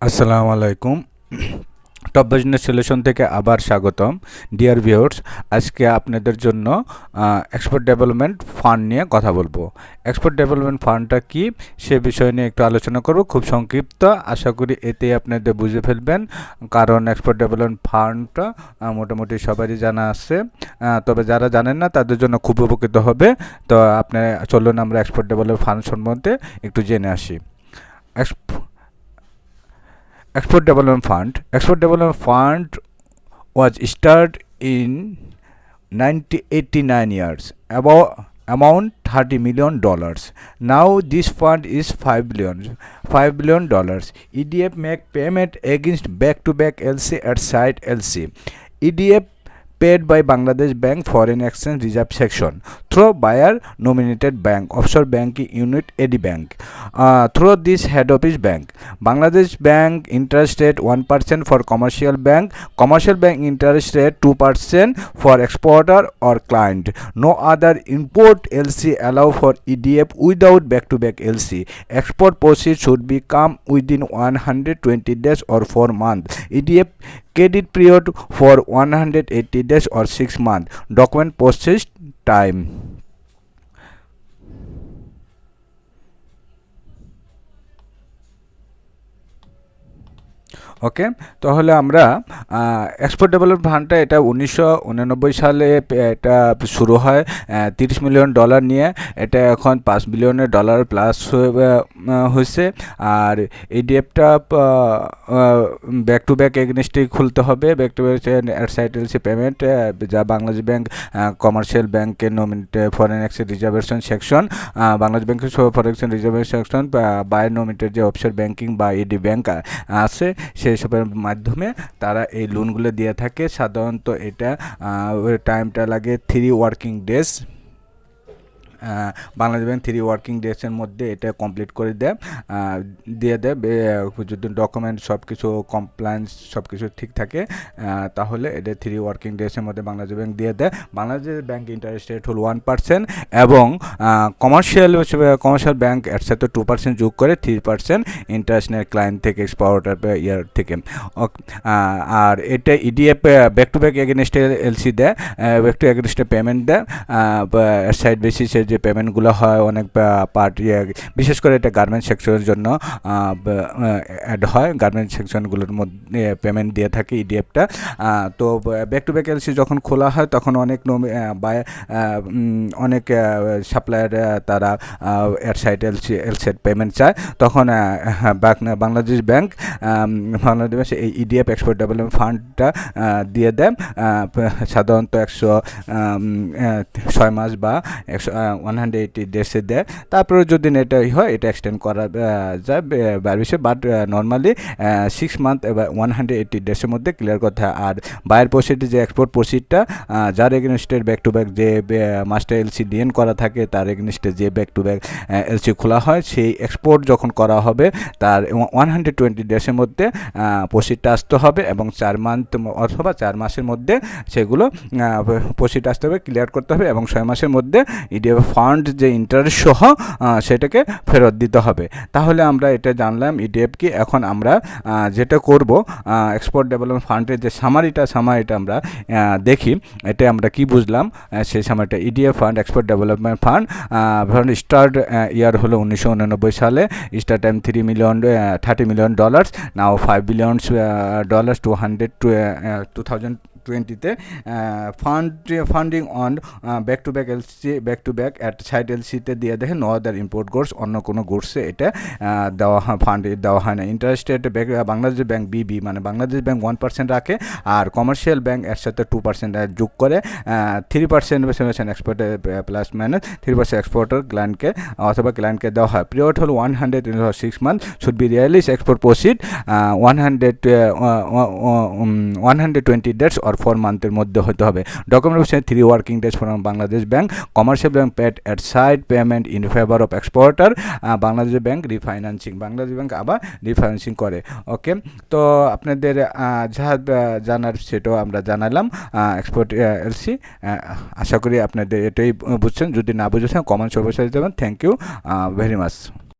আসসালামু আলাইকুম। Top business solution থেকে আবার স্বাগতম। ডিয়ার ভিউয়ার্স, আজকে আপনাদের জন্য এক্সপোর্ট ডেভেলপমেন্ট ফান্ড নিয়ে কথা বলবো। এক্সপোর্ট ডেভেলপমেন্ট ফান্ডটা কি সে বিষয় নিয়ে একটু আলোচনা করব, খুব সংক্ষিপ্ত। আশা করি এতেই আপনাদের বুঝে ফেলবেন, কারণ এক্সপোর্ট ডেভেলপমেন্ট ফান্ডটা মোটামুটি সবারই জানা আছে, তবে যারা জানেন না তাদের জন্য খুব উপকৃত হবে। তো আপনি চলুন আমরা এক্সপোর্ট ডেভেলপমেন্ট ফান্ড সম্বন্ধে একটু জেনে আসি। Export Development Fund. Export Development Fund was started in 1989 years. About amount $30 million. Now this fund is $5 billion. EDF make payment against back-to-back LC at site LC. EDF paid by Bangladesh Bank Foreign Exchange Reserve Section through buyer nominated bank offshore banking unit AD Bank through this head office bank. Bangladesh Bank interest rate 1% for commercial bank interest rate 2% for exporter or client. No other import LC allow for EDF without back-to-back LC. Export proceeds should be come within 120 days or 4 months. EDF credit period for 180 days or 6 months. Document process time. ওকে, তাহলে আমরা export development ফান্ডটা এটা 1989 সালে এটা শুরু হয় $30 million নিয়ে। এটা এখন $5 বিলিয়ন প্লাস হয়েছে। আর EDFটা ব্যাক টু ব্যাক এগেনস্টেই খুলতে হবে। Back to back at sight LC payment যা বাংলাদেশ ব্যাংক কমার্শিয়াল ব্যাংকের nominated foreign exchange reservation section, Bangladesh ব্যাংকের foreign exchange reservation section, buyer nominated যে অফশোর ব্যাংকিং বা ED ব্যাংক আছে সেই সবের মাধ্যমে তারা এই লোনগুলো দিয়ে থাকে। সাধারণত এটা টাইমটা লাগে 3 working days. Bangladesh bank 3 working ডেজের মধ্যে এটা কমপ্লিট করে দিয়ে দেয়। যদি ডকুমেন্ট সব কিছু কমপ্লায়েন্স সব কিছু ঠিক থাকে তাহলে এটা 3 ওয়ার্কিং ডেজের মধ্যে বাংলাদেশ ব্যাংক দিয়ে দেয়। বাংলাদেশ ব্যাংক ইন্টারেস্ট রেট হল 1% এবং কমার্শিয়াল ব্যাংক এর সাথে 2% যোগ করে 3% ইন্টারেস্ট নেয় ক্লায়েন্ট থেকে, এক্সপোর্টার ইয়ার থেকে। আর এটা EDF ব্যাক টু ব্যাক এগেনস্টে LC দেয়, ব্যাক টু এগেনস্টে পেমেন্ট দেয়। সাইড বেসিসে যে পেমেন্টগুলো হয় অনেক পার্ট, বিশেষ করে এটা গার্মেন্টস সেকশনের জন্য অ্যাড হয়। গার্মেন্টস সেকশনগুলোর মধ্যে পেমেন্ট দিয়ে থাকে EDFটা। তো ব্যাক টু ব্যাক LC যখন খোলা হয় তখন অনেক সাপ্লায়ার তারা এর সাইড এলসির পেমেন্ট চায়। তখন বাংলাদেশ ব্যাংক এই EDF এক্সপোর্ট ডেভেলপমেন্ট ফান্ডটা দিয়ে দেয়। সাধারণত 106 মাস বা 180 ডেসে দেয়। তারপরে যদি এটা হয় এটা এক্সটেন্ড করা যায় বিষয়, বাট নর্মালি 6 মান্থ বা 180 ডেসের মধ্যে ক্লিয়ার করতে হয়। আর বায়ার প্রসিডে যে এক্সপোর্ট প্রসিডটা যার এগেনস্টের ব্যাক টু ব্যাক যে মাস্টার LC ডিএন করা থাকে তার এগেনস্টে যে ব্যাক টু ব্যাক LC খোলা হয়, সেই এক্সপোর্ট যখন করা হবে তার 120 ডেসের মধ্যে প্রসিডটা আসতে হবে এবং 4 মান্থ অথবা 4 মাসের মধ্যে সেগুলো প্রসিড আসতে হবে, ক্লিয়ার করতে হবে এবং 6 মাসের মধ্যে EDF ফান্ড যে ইন্টারেস্ট সহ সেটাকে ফেরত দিতে হবে। তাহলে আমরা এটা জানলাম EDF কি। এখন আমরা যেটা করব, এক্সপোর্ট ডেভেলপমেন্ট ফান্ডের যে সামারিটা আমরা দেখি এটা আমরা কি বুঝলাম। সেই সামারিটা EDF fund export development fund start year হলো 1989 সালে। Start time $30 million, now $5 billion 2020-তে funding on back to back LC back to back at sight LCতে দিয়ে দেখে নো আদার ইম্পোর্ট গুডস, অন্য কোনো গুডসে এটা দেওয়া হয় না। Interest rate Bangladesh bank BB মানে বাংলাদেশ ব্যাংক 1% রাখে, আর কমার্শিয়াল ব্যাংক এর সাথে 2% যোগ করে 3% এক্সপোর্টার প্লাস মাইনাস 3% এক্সপোর্টার ক্লায়েন্টকে অথবা ক্লায়েন্টকে দেওয়া হয়। পিরিয়ড হল 106 month. Should be realised export proceed 120 days or 4 মান্থের মধ্যে হতে হবে। Documentation 3 working days from Bangladesh bank. Commercial bank paid at sight payment in favour of exporter. Bangladesh bank Bangladesh bank আবার রিফাইন্যান্সিং করে। ওকে, তো আপনাদের যা জানার সেটাও আমরা জানালাম এক্সপোর্ট LC। আশা করি আপনাদের এটাই বুঝছেন। যদি না বুঝেছেন কমেন্টস অবশ্যই দেবেন। Thank you very much.